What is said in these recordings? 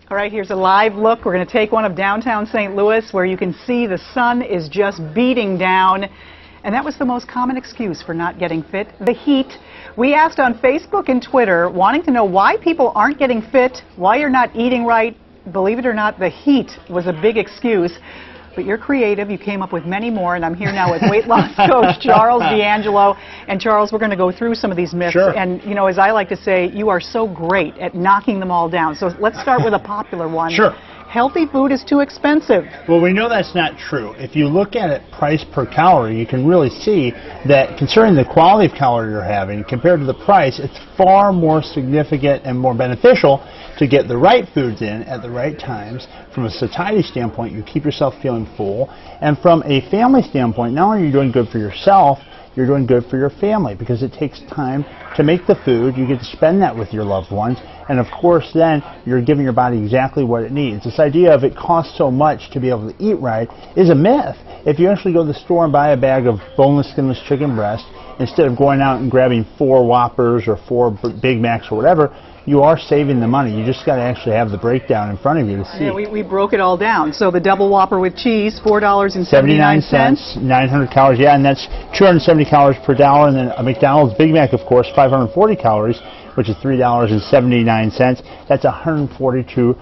All right, here's a live look. We're going to take one of downtown St. Louis where you can see the sun is just beating down. And that was the most common excuse for not getting fit, the heat. We asked on Facebook and Twitter, wanting to know why people aren't getting fit, why you're not eating right. Believe it or not, the heat was a big excuse. But you're creative. You came up with many more, and I'm here now with weight loss coach Charles D'Angelo. And Charles, we're going to go through some of these myths. Sure. And, you know, as I like to say, you are so great at knocking them all down. So let's start with a popular one. Sure. Healthy food is too expensive. Well, we know that's not true. If you look at it price per calorie, you can really see that concerning the quality of calorie you're having compared to the price, it's far more significant and more beneficial to get the right foods in at the right times. From a satiety standpoint, you keep yourself feeling full. And from a family standpoint, not only are you doing good for yourself, you're doing good for your family because it takes time to make the food. You get to spend that with your loved ones. And of course, then you're giving your body exactly what it needs. This idea of it costs so much to be able to eat right is a myth. If you actually go to the store and buy a bag of boneless, skinless chicken breast, instead of going out and grabbing 4 Whoppers or 4 Big Macs or whatever, you are saving the money. You just got to actually have the breakdown in front of you to see. Yeah, we broke it all down. So the double Whopper with cheese, $4.79. 900 calories, yeah, and that's 270 calories per dollar. And then a McDonald's Big Mac, of course, 540 calories, which is $3.79. That's 142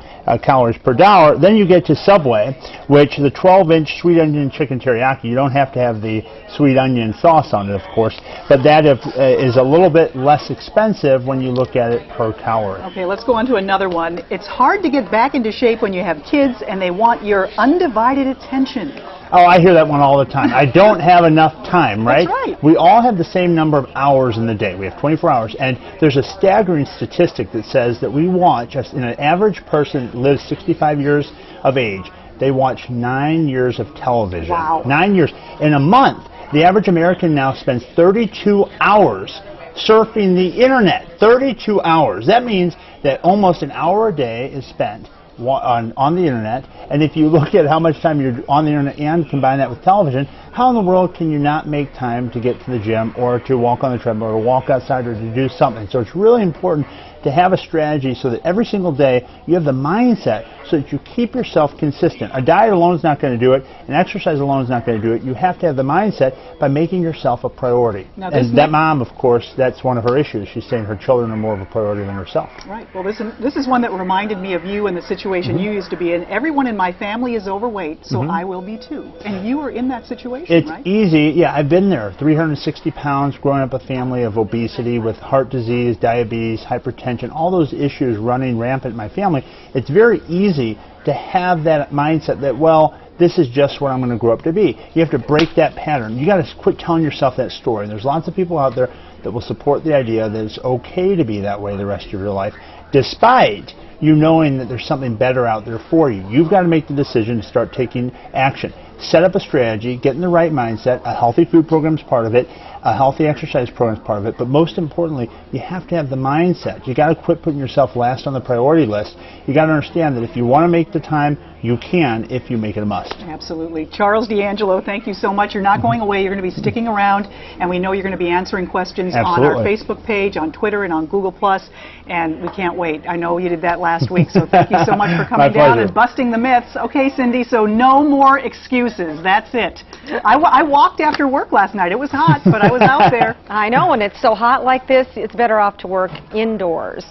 calories per dollar. Then you get to Subway, which the 12-inch sweet onion chicken teriyaki, you don't have to have the sweet onion sauce on it, of course, but that is a little bit less expensive when you look at it per calorie. Okay, let's go on to another one. It's hard to get back into shape when you have kids and they want your undivided attention. Oh, I hear that one all the time. I don't have enough time, right? That's right. We all have the same number of hours in the day. We have 24 hours, and there's a staggering statistic that says that we watch, an average person that lives 65 years of age, they watch 9 years of television. Wow. 9 years. In a month, the average American now spends 32 hours surfing the internet. 32 hours. That means that almost an hour a day is spent on the internet, and if you look at how much time you're on the internet and combine that with television, how in the world can you not make time to get to the gym or to walk on the treadmill or walk outside or to do something? So it's really important to have a strategy so that every single day you have the mindset so that you keep yourself consistent. A diet alone is not going to do it, and exercise alone is not going to do it. You have to have the mindset by making yourself a priority. And that mom, of course, that's one of her issues. She's saying her children are more of a priority than herself. Right. Well, this is one that reminded me of you and the situation you used to be in. Everyone in my family is overweight, so I will be too. And you were in that situation, it's right? easy. Yeah, I've been there. 360 pounds, growing up a family of obesity with heart disease, diabetes, hypertension, all those issues running rampant in my family. It's very easy to have that mindset that, well, this is just what I'm going to grow up to be. You have to break that pattern. You got to quit telling yourself that story. There's lots of people out there that will support the idea that it's okay to be that way the rest of your life, despite you knowing that there's something better out there for you. You've got to make the decision to start taking action. Set up a strategy, get in the right mindset. A healthy food program is part of it. A healthy exercise program is part of it. But most importantly, you have to have the mindset. You got to quit putting yourself last on the priority list. You got to understand that if you want to make the time, you can if you make it a must. Absolutely. Charles D'Angelo, thank you so much. You're not going away. You're going to be sticking around, and we know you're going to be answering questions on our Facebook page, on Twitter, and on Google+, and we can't wait. I know you did that last week, so thank you so much for coming down and busting the myths. Okay, Cindy, so no more excuses. That's it. I walked after work last night. It was hot, but I was out there. I know, when it's so hot like this, it's better off to work indoors.